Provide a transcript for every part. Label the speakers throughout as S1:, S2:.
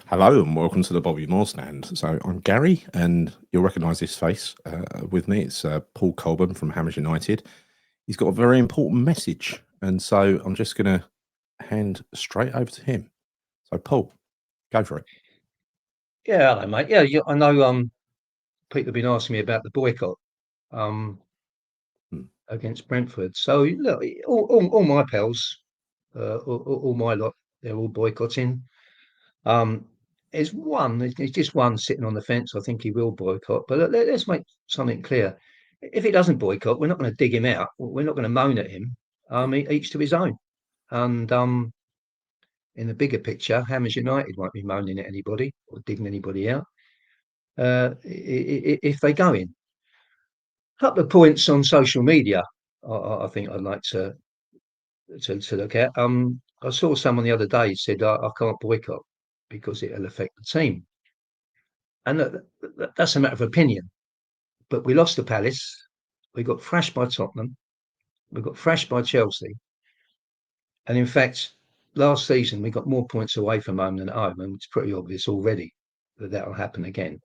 S1: Hello and welcome to the Bobby Moore Stand. So I'm Gary, and you'll recognise this face with me. It's Paul Colburn from Hammers United. He's got a very important message, and so I'm just going to hand straight over to him. So Paul, go for it.
S2: Yeah, hello, mate. I know. People have been asking me about the boycott um,
S1: Hmm.
S2: against Brentford. So look, all my pals, all my lot, they're all boycotting. Um, there's just one sitting on the fence. I think he will boycott. But let's make something clear. If he doesn't boycott, we're not going to dig him out. We're not going to moan at him.
S1: Yeah.
S2: Each to his own. And in the bigger picture, Hammers United won't be moaning at anybody or digging anybody out if they go in. Couple of points on social media. I think I'd like to look at. I saw someone the other day said I can't boycott because it'll affect the team, and that's a matter of opinion. But we lost to Palace, we got thrashed by Tottenham, we got thrashed by Chelsea, and in fact, last season we got more points away from home than at home, and it's pretty obvious already that that'll happen again.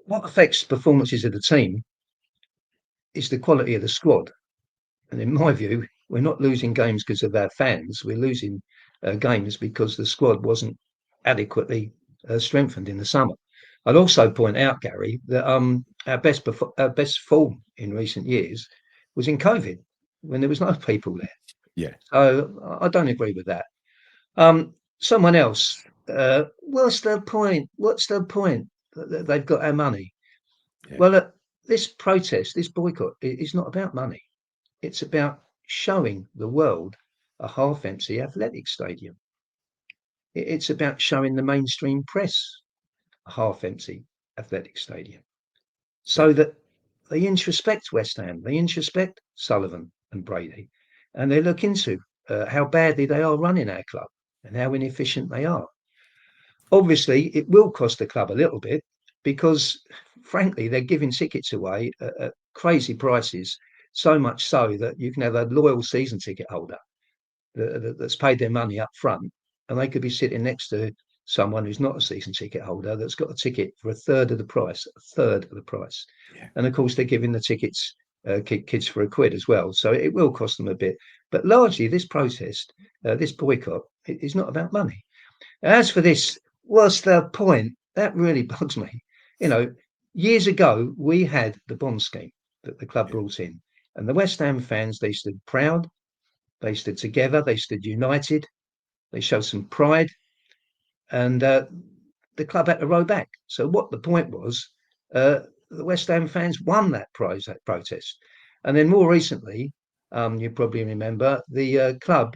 S2: What affects performances of the team is the quality of the squad. And in my view, we're not losing games because of our fans. We're losing games because the squad wasn't adequately strengthened in the summer. I'd also point out, Gary, that our best form in recent years was in COVID when there was no people there.
S1: Yeah.
S2: So I don't agree with that. Someone else. What's the point? What's the point that they've got our money?
S1: Yeah.
S2: Well, this protest, this boycott, is not about money. It's about showing the world a half-empty athletic stadium. It's about showing the mainstream press a half-empty athletic stadium,
S1: Yeah.
S2: so that they introspect West Ham, they introspect Sullivan and Brady, and they look into how badly they are running our club and how inefficient they are. Obviously, it will cost the club a little bit because, frankly, they're giving tickets away at crazy prices, so much so that you can have a loyal season ticket holder that's paid their money up front, and they could be sitting next to someone who's not a season ticket holder that's got a ticket for a third of the price, a third of the price.
S1: Yeah.
S2: And of course, they're giving the tickets kids for a quid as well. So it will cost them a bit. But largely, this protest, this boycott, is not about money. As for this, what's the point? That really bugs me. You know, years ago, we had the bond scheme that the club
S1: Yeah.
S2: brought in, and the West Ham fans, they stood proud, they stood together, they stood united, they showed some pride, and the club had to row back. So what the point was, the West Ham fans won that protest. And then more recently, you probably remember, the club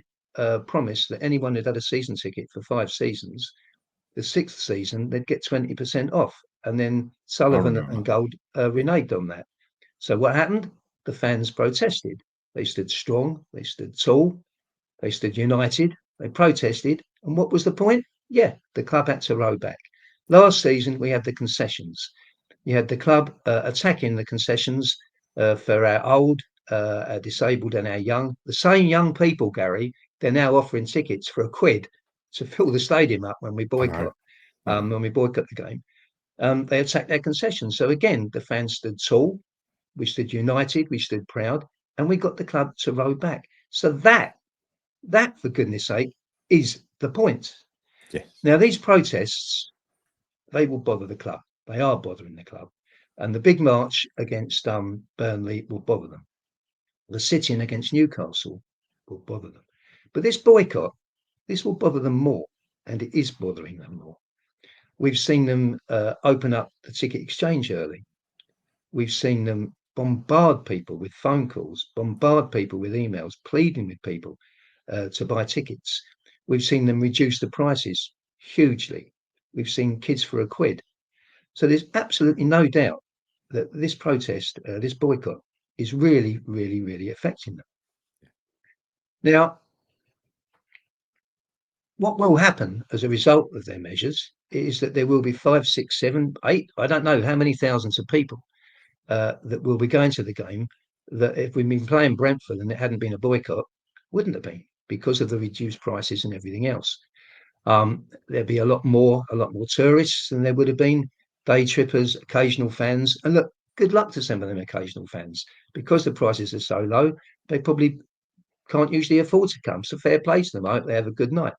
S2: promised that anyone who'd had a season ticket for 5 seasons, the sixth season, they'd get 20% off. And then
S1: I
S2: Sullivan
S1: remember.
S2: and Gold
S1: Yeah.
S2: reneged on that. So what happened? The fans protested. They stood strong, they stood tall, they stood united, they protested. And what was the point? Yeah, the club had to row back. Last season, we had the concessions. You had the club attacking the concessions for our old, our disabled, and our young. The same young people, Gary, they're now offering tickets for a quid to fill the stadium up when we
S1: I know.
S2: boycott.
S1: I know.
S2: When we boycott the game, they attacked their concessions. So again, the fans stood tall, we stood united, we stood proud, and we got the club to row back. So that, for goodness sake, is the point.
S1: Yes.
S2: Now, these protests, they will bother the club. They are bothering the club. And the big march against Burnley will bother them. The sit-in against Newcastle will bother them. But this boycott, this will bother them more. And it is bothering them more. We've seen them open up the ticket exchange early. We've seen them bombard people with phone calls, bombard people with emails, pleading with people to buy tickets. We've seen them reduce the prices hugely. We've seen kids for a quid. So there's absolutely no doubt that this protest, this boycott, is really, really, really affecting them. Now, what will happen as a result of their measures is that there will be 5, 6, 7, 8, I don't know how many thousands of people that will be going to the game that if we'd been playing Brentford and it hadn't been a boycott, wouldn't have been because of the reduced prices and everything else. There'd be a lot more tourists than there would have been day trippers, occasional fans. And look, good luck to some of them occasional fans, because the prices are so low. They probably can't usually afford to come. So fair play to them. I hope they have a good night.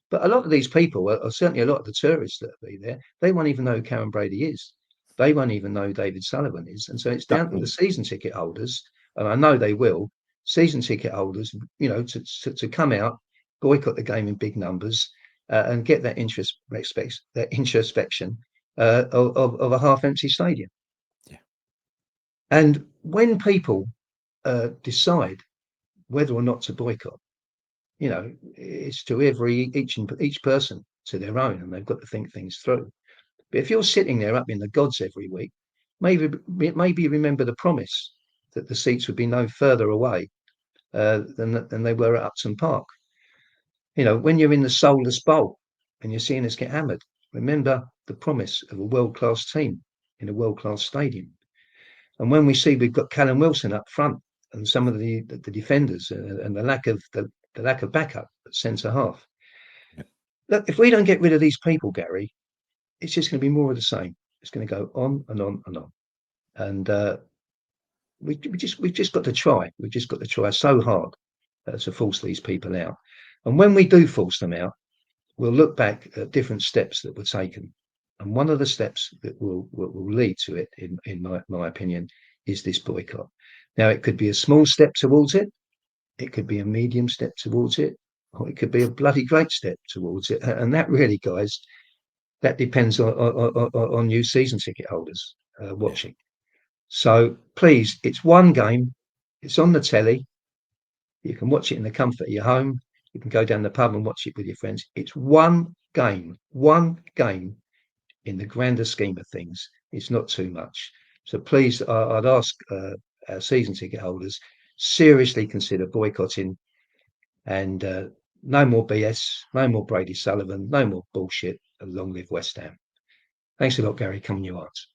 S2: But a lot of these people, or certainly a lot of the tourists that will be there, they won't even know who Karen Brady is. They won't even know who David Sullivan is. And so it's down to the season ticket holders, and I know they will, season ticket holders, to come out, boycott the game in big numbers, and get that introspection of a half-empty stadium.
S1: Yeah.
S2: And when people decide whether or not to boycott, it's to each person to their own, and they've got to think things through. But if you're sitting there up in the gods every week, maybe remember the promise that the seats would be no further away than they were at Upton Park. When you're in the soulless bowl and you're seeing us get hammered, remember the promise of a world-class team in a world-class stadium. And when we see we've got Callum Wilson up front and some of the defenders and the lack of backup at centre half. Yeah. Look, if we don't get rid of these people, Gary, it's just going to be more of the same. It's going to go on and on and on. And we've just got to try. We've just got to try so hard to force these people out. And when we do force them out, we'll look back at different steps that were taken. And one of the steps that will lead to it, in my opinion, is this boycott. Now, it could be a small step towards it. It could be a medium step towards it, or it could be a bloody great step towards it. And that really, guys, that depends on you season ticket holders watching. Yeah. So please, it's one game. It's on the telly. You can watch it in the comfort of your home. You can go down the pub and watch it with your friends. It's one game in the grander scheme of things. It's not too much. So please, I'd ask our season ticket holders, seriously consider boycotting, and no more BS, no more Brady Sullivan, no more bullshit, and long live West Ham. Thanks a lot, Gary. Come on, you answer.